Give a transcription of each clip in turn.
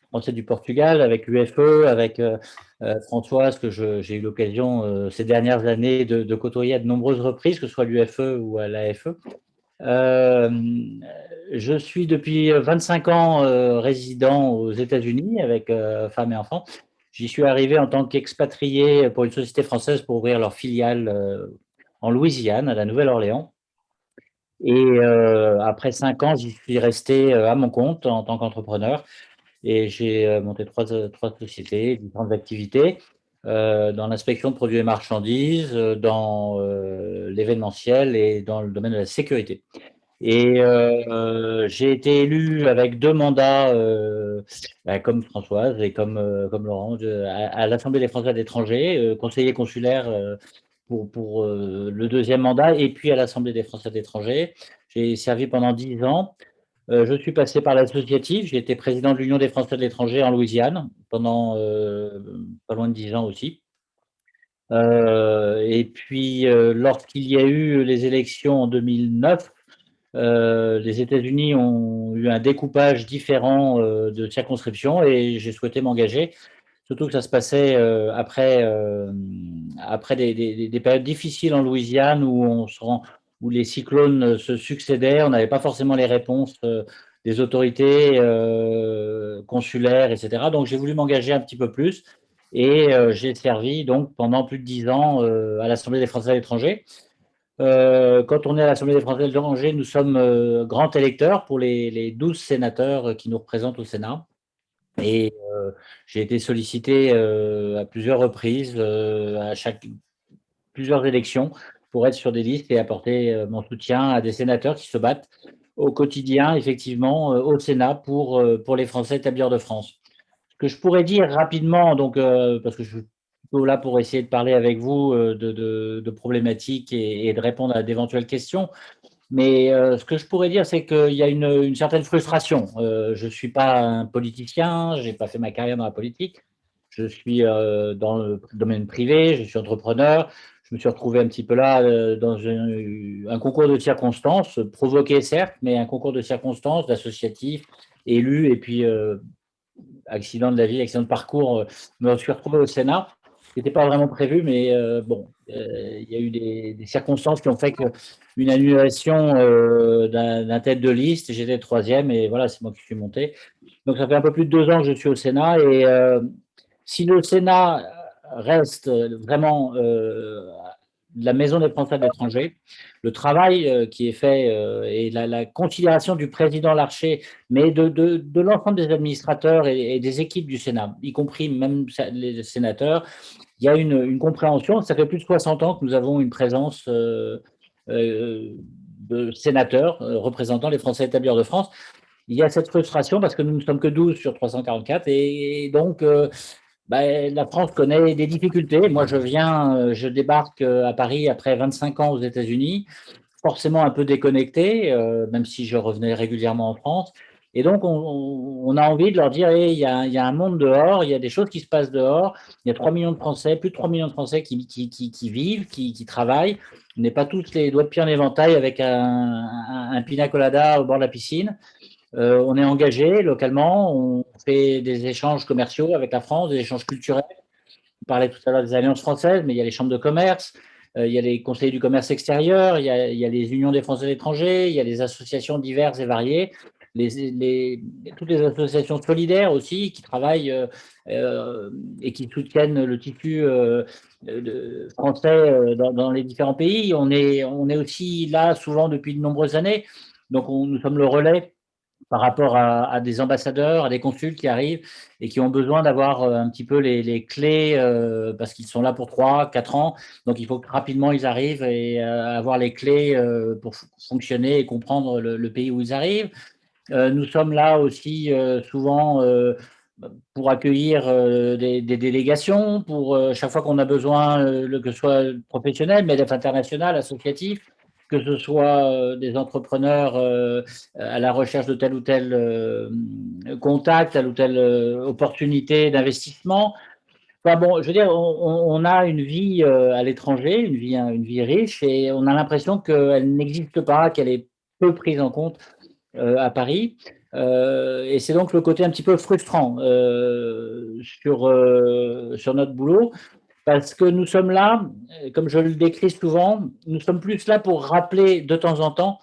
Français du Portugal, avec l'UFE, avec Françoise, que j'ai eu l'occasion ces dernières années de côtoyer à de nombreuses reprises, que ce soit à l'UFE ou à l'AFE. Je suis depuis 25 ans résident aux États-Unis avec femme et enfants. J'y suis arrivé en tant qu'expatrié pour une société française pour ouvrir leur filiale en Louisiane, à la Nouvelle-Orléans. Et après 5 ans, j'y suis resté à mon compte en tant qu'entrepreneur. Et j'ai monté trois sociétés, différentes activités, dans l'inspection de produits et marchandises, dans l'événementiel et dans le domaine de la sécurité. Et j'ai été élu avec 2 mandats, comme Françoise et comme Laurent, à l'Assemblée des Français à l'étranger, conseiller consulaire pour le deuxième mandat, et puis à l'Assemblée des Français à l'étranger. J'ai servi pendant 10 ans. Je suis passé par l'associatif. J'ai été président de l'Union des Français de l'étranger en Louisiane pendant pas loin de 10 ans aussi. Et puis, lorsqu'il y a eu les élections en 2009, les États-Unis ont eu un découpage différent de circonscriptions et j'ai souhaité m'engager. Surtout que ça se passait après des périodes difficiles en Louisiane où les cyclones se succédaient. On n'avait pas forcément les réponses des autorités consulaires, etc. Donc j'ai voulu m'engager un petit peu plus et j'ai servi donc pendant plus de 10 ans à l'Assemblée des Français à l'étranger. Quand on est à l'Assemblée des Français de l'étranger, nous sommes grands électeurs pour les 12 sénateurs qui nous représentent au Sénat. Et j'ai été sollicité à plusieurs reprises, plusieurs élections, pour être sur des listes et apporter mon soutien à des sénateurs qui se battent au quotidien, effectivement, au Sénat pour les Français établis hors de France. Ce que je pourrais dire rapidement, donc, parce que je suis plutôt là pour essayer de parler avec vous de problématiques et de répondre à d'éventuelles questions. Mais ce que je pourrais dire, c'est qu'il y a une certaine frustration. Je ne suis pas un politicien, je n'ai pas fait ma carrière dans la politique. Je suis dans le domaine privé, je suis entrepreneur. Je me suis retrouvé un petit peu là dans un concours de circonstances, provoqué certes, mais un concours de circonstances, d'associatifs, élus, et puis accident de la vie, accident de parcours, me suis retrouvé au Sénat. Ce n'était pas vraiment prévu, mais bon, il y a eu des circonstances qui ont fait qu'une annulation d'un tête de liste, j'étais troisième et voilà, c'est moi qui suis monté. Donc ça fait un peu plus de 2 ans que je suis au Sénat et si le Sénat reste vraiment la maison des Français de l'étranger, le travail qui est fait et la considération du président Larcher, mais de l'ensemble des administrateurs et des équipes du Sénat, y compris même les sénateurs, il y a une compréhension. Ça fait plus de 60 ans que nous avons une présence euh, de sénateurs représentant les Français établis hors de France. Il y a cette frustration parce que nous ne sommes que 12 sur 344 et donc la France connaît des difficultés. Moi, je débarque à Paris après 25 ans aux États-Unis, forcément un peu déconnecté, même si je revenais régulièrement en France. Et donc, on a envie de leur dire, hey, il y a un monde dehors, il y a des choses qui se passent dehors, il y a 3 millions de Français, plus de 3 millions de Français qui vivent, qui travaillent. On n'est pas tous les doigts de pied en éventail avec un pina colada au bord de la piscine. On est engagé localement, on fait des échanges commerciaux avec la France, des échanges culturels. On parlait tout à l'heure des alliances françaises, mais il y a les chambres de commerce, il y a les conseillers du commerce extérieur, il y a les unions des Français de l'étranger, il y a les associations diverses et variées, toutes les associations solidaires aussi qui travaillent et qui soutiennent le tissu français dans les différents pays. On est aussi là souvent depuis de nombreuses années, donc nous sommes le relais par rapport à des ambassadeurs, à des consuls qui arrivent et qui ont besoin d'avoir un petit peu les clés parce qu'ils sont là pour 3, 4 ans. Donc, il faut que rapidement ils arrivent et avoir les clés pour fonctionner et comprendre le pays où ils arrivent. Nous sommes là aussi souvent pour accueillir des délégations, pour chaque fois qu'on a besoin, que ce soit professionnel, mais d'être international, associatif, que ce soit des entrepreneurs à la recherche de tel ou tel contact, telle ou telle opportunité d'investissement. Enfin bon, je veux dire, on a une vie à l'étranger, une vie riche, et on a l'impression qu'elle n'existe pas, qu'elle est peu prise en compte à Paris. Et c'est donc le côté un petit peu frustrant sur notre boulot, parce que nous sommes là, comme je le décris souvent, nous sommes plus là pour rappeler de temps en temps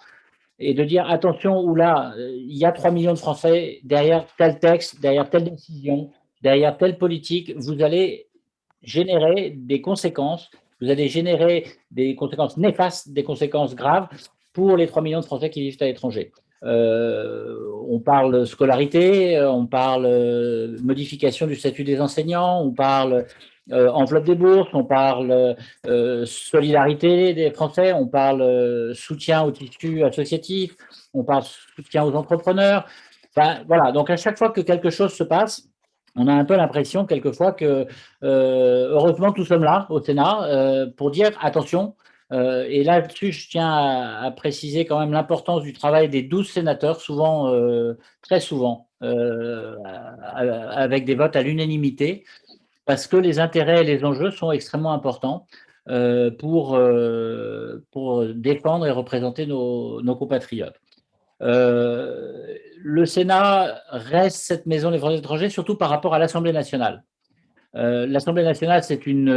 et de dire attention, ou là, il y a 3 millions de Français derrière tel texte, derrière telle décision, derrière telle politique, vous allez générer des conséquences, vous allez générer des conséquences néfastes, des conséquences graves pour les 3 millions de Français qui vivent à l'étranger. On parle scolarité, on parle modification du statut des enseignants, on parle enveloppe des bourses, on parle solidarité des Français, on parle soutien au tissu associatif, on parle soutien aux entrepreneurs. Enfin, voilà, donc à chaque fois que quelque chose se passe, on a un peu l'impression quelquefois que, heureusement, nous sommes là au Sénat pour dire attention. Et là-dessus, je tiens à préciser quand même l'importance du travail des 12 sénateurs, souvent, très souvent, avec des votes à l'unanimité, parce que les intérêts et les enjeux sont extrêmement importants pour défendre et représenter nos compatriotes. Le Sénat reste cette maison des Français étrangers, surtout par rapport à l'Assemblée nationale. L'Assemblée nationale, c'est une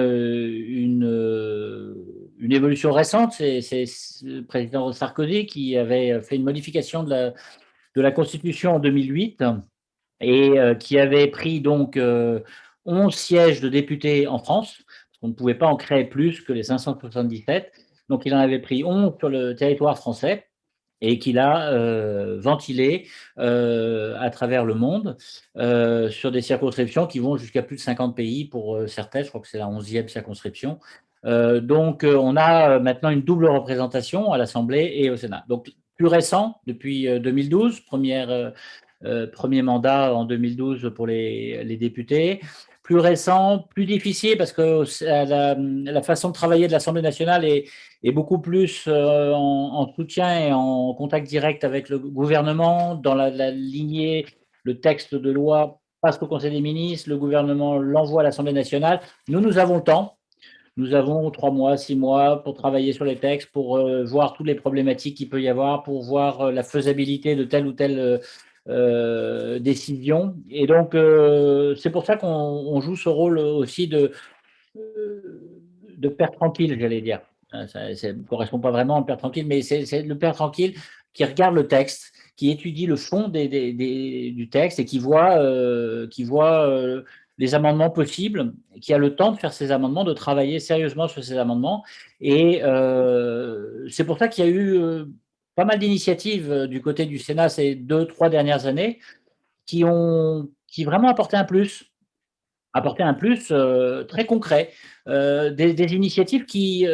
évolution récente. C'est le président Sarkozy qui avait fait une modification de la Constitution en 2008 et qui avait pris donc 11 sièges de députés en France. On ne pouvait pas en créer plus que les 577. Donc, il en avait pris 11 sur le territoire français et qu'il a ventilé à travers le monde sur des circonscriptions qui vont jusqu'à plus de 50 pays pour certaines. Je crois que c'est la 11e circonscription. Donc, on a maintenant une double représentation à l'Assemblée et au Sénat. Donc, plus récent, depuis 2012, premier mandat en 2012 pour les députés. Plus récent, plus difficile parce que la façon de travailler de l'Assemblée nationale est beaucoup plus en soutien et en contact direct avec le gouvernement, dans la lignée, le texte de loi passe au Conseil des ministres, le gouvernement l'envoie à l'Assemblée nationale. Nous avons le temps. Nous avons 3 mois, 6 mois pour travailler sur les textes, pour voir toutes les problématiques qu'il peut y avoir, pour voir la faisabilité de telle ou telle décision. Et donc, c'est pour ça qu'on joue ce rôle aussi de père tranquille, j'allais dire. Ça ne correspond pas vraiment au père tranquille, mais c'est le père tranquille qui regarde le texte, qui étudie le fond du texte et qui voit les amendements possibles, qui a le temps de faire ces amendements, de travailler sérieusement sur ces amendements. Et c'est pour ça qu'il y a eu pas mal d'initiatives du côté du Sénat ces 2-3 dernières années qui vraiment apporté un plus très concret. Des initiatives qui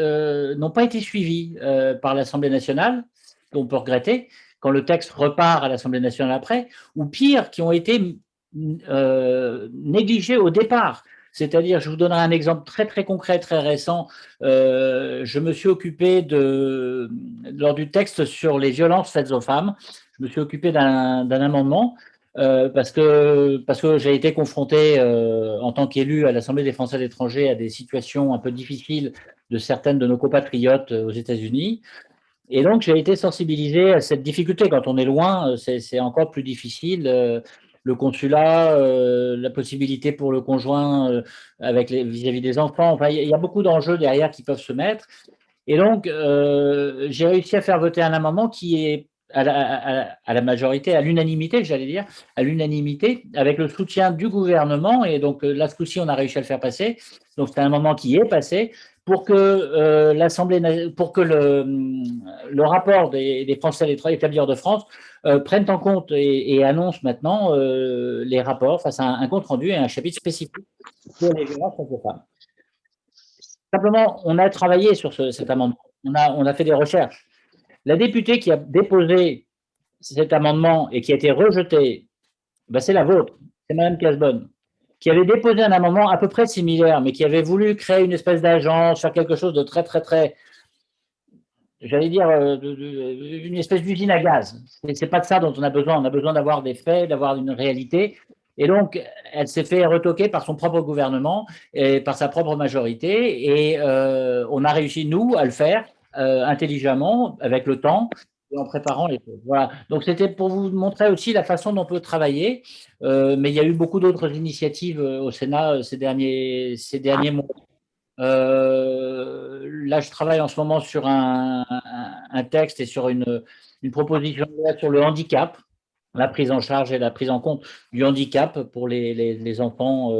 n'ont pas été suivies par l'Assemblée nationale, qu'on peut regretter, quand le texte repart à l'Assemblée nationale après, ou pire, qui ont été négligées au départ. C'est-à-dire, je vous donnerai un exemple très très concret, très récent. Je me suis occupé lors du texte sur les violences faites aux femmes, je me suis occupé d'un amendement parce que j'ai été confronté en tant qu'élu à l'Assemblée des Français à l'étranger à des situations un peu difficiles de certaines de nos compatriotes aux États-Unis. Et donc, j'ai été sensibilisé à cette difficulté. Quand on est loin, c'est encore plus difficile. Le consulat, la possibilité pour le conjoint vis-à-vis des enfants. Enfin, il y a beaucoup d'enjeux derrière qui peuvent se mettre. Et donc, j'ai réussi à faire voter un amendement qui est à la majorité, à l'unanimité, j'allais dire, à l'unanimité, avec le soutien du gouvernement. Et donc, là, ce coup-ci, on a réussi à le faire passer. Donc, c'est un amendement qui est passé pour que pour que le rapport des Français établis hors de France prenne en compte et annonce maintenant les rapports face à un compte rendu et un chapitre spécifique pour les violences contre les femmes. Simplement, on a travaillé sur cet amendement. On a fait des recherches. La députée qui a déposé cet amendement et qui a été rejeté, ben c'est la vôtre, c'est Madame Casbonne, qui avait déposé un amendement à peu près similaire, mais qui avait voulu créer une espèce d'agence, faire quelque chose de très, très, très, j'allais dire, une espèce d'usine à gaz. C'est pas de ça dont on a besoin. On a besoin d'avoir des faits, d'avoir une réalité. Et donc, elle s'est fait retoquer par son propre gouvernement et par sa propre majorité. Et on a réussi, nous, à le faire intelligemment, avec le temps. en préparant les choses. Voilà. Donc, c'était pour vous montrer aussi la façon dont on peut travailler. Mais il y a eu beaucoup d'autres initiatives au Sénat ces derniers mois. Là, je travaille en ce moment sur un texte et sur une proposition de loi sur le handicap, la prise en charge et la prise en compte du handicap pour les enfants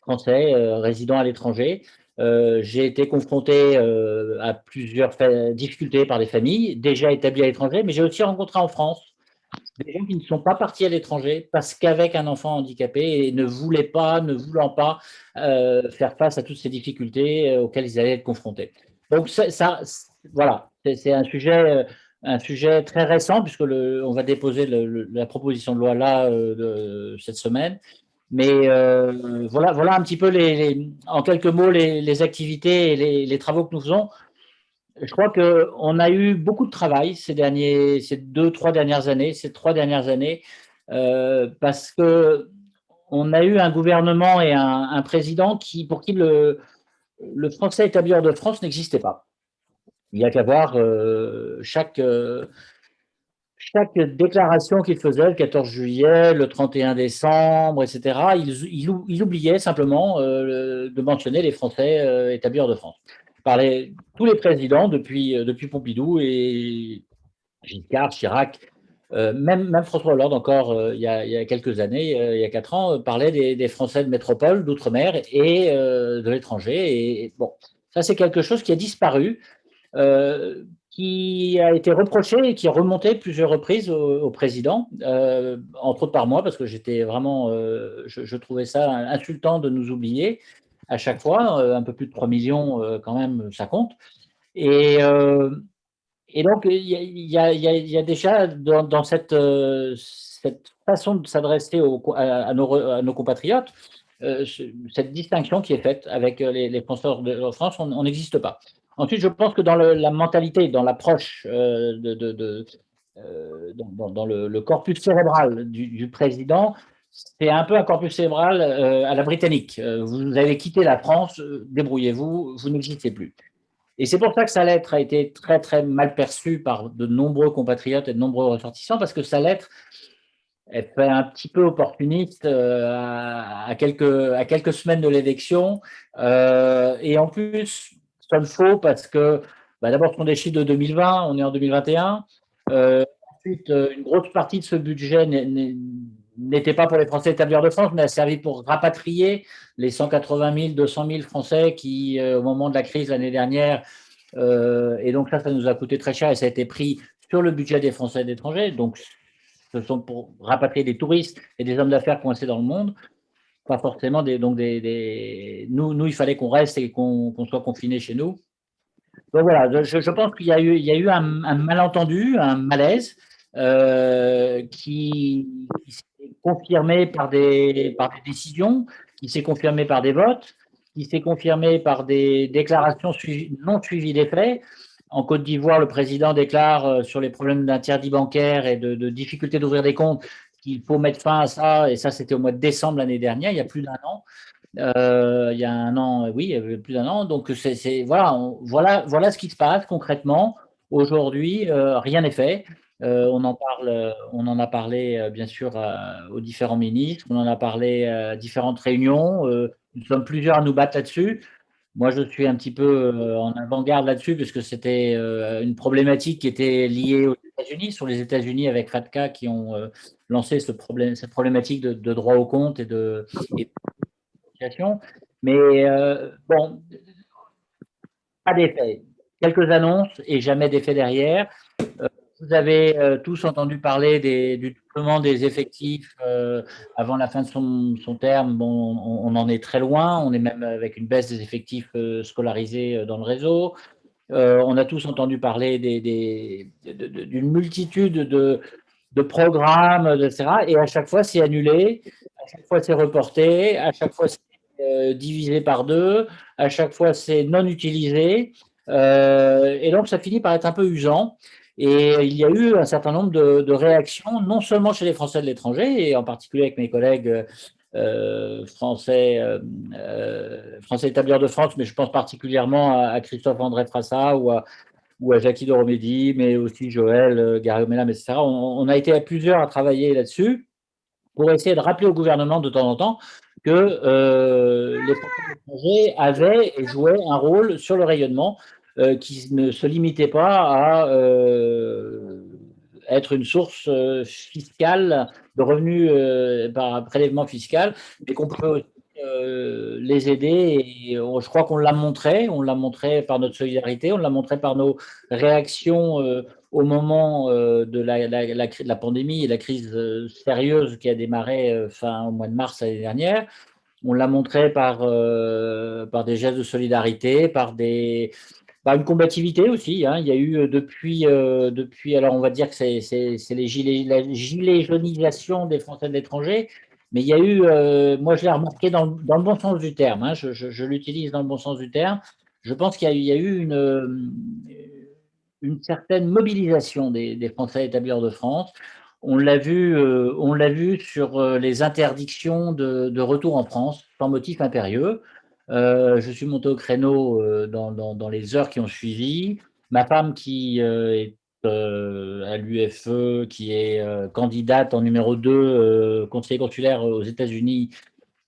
français résidant à l'étranger. J'ai été confronté à plusieurs difficultés par des familles déjà établies à l'étranger, mais j'ai aussi rencontré en France des gens qui ne sont pas partis à l'étranger parce qu'avec un enfant handicapé et ne voulant pas faire face à toutes ces difficultés auxquelles ils allaient être confrontés. Donc voilà, c'est un sujet très récent puisque on va déposer la proposition de loi là cette semaine. Mais voilà un petit peu en quelques mots les activités et les travaux que nous faisons. Je crois qu'on a eu beaucoup de travail ces 2, 3 dernières années, parce que on a eu un gouvernement et un président pour qui le français établi hors de France n'existait pas. Il y a qu'à voir chaque déclaration qu'il faisait le 14 juillet, le 31 décembre, etc., il oubliait simplement de mentionner les Français établis hors de France. Tous les présidents depuis Pompidou et Giscard, Chirac, même François Hollande encore il y a quelques années, il y a 4 ans, parlait des Français de métropole, d'outre-mer et de l'étranger. Et bon, ça c'est quelque chose qui a disparu, qui a été reproché et qui est remonté plusieurs reprises au président, entre autres par moi, parce que j'étais vraiment, je trouvais ça insultant de nous oublier à chaque fois. Un peu plus de 3 millions, quand même, ça compte. Et, euh, et donc, il y a déjà dans cette façon de s'adresser à nos compatriotes, cette distinction qui est faite avec les Français de France, on n'existe pas. Ensuite, je pense que dans la mentalité, dans l'approche, dans le corpus cérébral du président, c'est un peu un corpus cérébral à la britannique. Vous avez quitté la France, débrouillez-vous, vous n'existez plus. Et c'est pour ça que sa lettre a été très, très mal perçue par de nombreux compatriotes et de nombreux ressortissants, parce que sa lettre, elle fait un petit peu opportuniste à quelques semaines de l'élection. Et en plus, ça sonne faux parce que, bah, d'abord, ce sont des chiffres de 2020, on est en 2021. Ensuite, une grosse partie de ce budget n'était pas pour les Français établis hors de France, mais a servi pour rapatrier les 180 000, 200 000 Français qui, au moment de la crise l'année dernière, et donc ça nous a coûté très cher et ça a été pris sur le budget des Français et des étrangers. Donc, ce sont pour rapatrier des touristes et des hommes d'affaires coincés dans le monde, pas forcément nous, il fallait qu'on reste et qu'on soit confinés chez nous. Donc voilà, je pense qu'il y a eu un malentendu, un malaise qui s'est confirmé par des décisions, qui s'est confirmé par des votes, qui s'est confirmé par des déclarations non suivies des faits. En Côte d'Ivoire, le président déclare sur les problèmes d'interdit bancaire et de difficulté d'ouvrir des comptes qu'il faut mettre fin à ça, et ça c'était au mois de décembre l'année dernière, il y a plus d'un an. Il y a un an, oui, il y avait plus d'un an. Donc, voilà ce qui se passe concrètement. Aujourd'hui, rien n'est fait. On en a parlé, bien sûr, aux différents ministres. On en a parlé à différentes réunions. Nous sommes plusieurs à nous battre là-dessus. Moi, je suis un petit peu en avant-garde là-dessus, puisque c'était une problématique qui était liée aux États-Unis, sur les États-Unis avec FATCA qui ont lancé cette problématique de droit au compte et mais bon, pas d'effet. Quelques annonces et jamais d'effet derrière. Vous avez tous entendu parler du doublement des effectifs avant la fin de son terme. Bon, on en est très loin. On est même avec une baisse des effectifs scolarisés dans le réseau. On a tous entendu parler d'une multitude de programmes, etc. Et à chaque fois, c'est annulé, à chaque fois, c'est reporté, à chaque fois, c'est divisé par deux, à chaque fois, c'est non utilisé. Et donc, ça finit par être un peu usant. Et il y a eu un certain nombre de réactions, non seulement chez les Français de l'étranger, et en particulier avec mes collègues français établis hors de France, mais je pense particulièrement à Christophe-André Frassa ou ou à Jackie Doromédy, mais aussi Joël, Gary Omelam, etc. On a été à plusieurs à travailler là-dessus pour essayer de rappeler au gouvernement de temps en temps que les Français de l'étranger avaient et jouaient un rôle sur le rayonnement qui ne se limitait pas à être une source fiscale de revenus par prélèvement fiscal, mais qu'on pouvait aussi les aider. Et je crois qu'on on l'a montré par notre solidarité, on l'a montré par nos réactions au moment de la pandémie et la crise sérieuse qui a démarré fin au mois de mars l'année dernière. On l'a montré par des gestes de solidarité, par une combativité aussi, hein. Il y a eu depuis, alors on va dire que c'est la gilet jaunisation des Français de l'étranger, mais il y a eu, moi je l'ai remarqué dans le bon sens du terme, hein, je l'utilise dans le bon sens du terme. Je pense qu'il y a eu une certaine mobilisation des Français établis hors de France. On l'a vu sur les interdictions de retour en France sans motif impérieux. Je suis monté au créneau dans les heures qui ont suivi. Ma femme qui est à l'UFE, qui est candidate en numéro 2, conseiller consulaire aux États-Unis,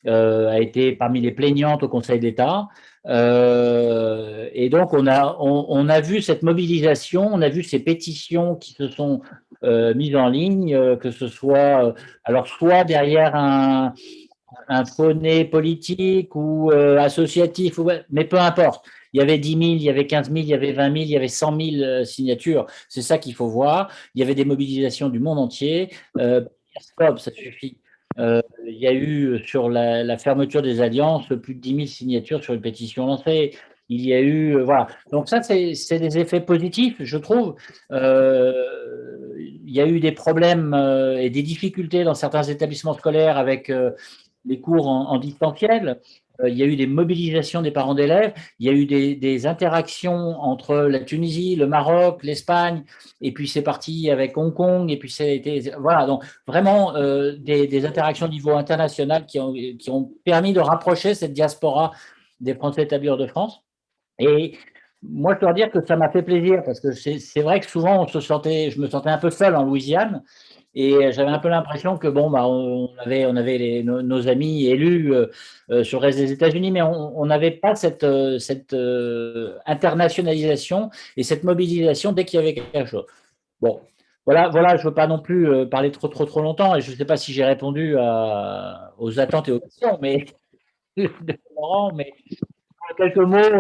a été parmi les plaignantes au Conseil d'État. Et donc, on a vu cette mobilisation, on a vu ces pétitions qui se sont mises en ligne, que ce soit, alors soit derrière un faux-nez politique ou associatif, mais peu importe. Il y avait 10 000, il y avait 15 000, il y avait 20 000, il y avait 100 000 signatures. C'est ça qu'il faut voir. Il y avait des mobilisations du monde entier. Stop, ça suffit. Il y a eu sur la fermeture des alliances plus de 10 000 signatures sur une pétition lancée. Il y a eu, voilà. Donc ça, c'est des effets positifs, je trouve. Il y a eu des problèmes et des difficultés dans certains établissements scolaires avec les cours en distanciel. Il y a eu des mobilisations des parents d'élèves, il y a eu des interactions entre la Tunisie, le Maroc, l'Espagne, et puis c'est parti avec Hong Kong, et puis voilà, donc vraiment des interactions au niveau international qui ont permis de rapprocher cette diaspora des Français établis hors de France. Et moi, je dois dire que ça m'a fait plaisir, parce que c'est vrai que souvent, je me sentais un peu seul en Louisiane, et j'avais un peu l'impression que bon, bah, on avait nos amis élus sur le reste des États-Unis, mais on n'avait pas cette internationalisation et cette mobilisation dès qu'il y avait quelque chose. Bon, voilà, je ne veux pas non plus parler trop longtemps, et je ne sais pas si j'ai répondu aux attentes et aux questions, mais, de Laurent, mais quelques mots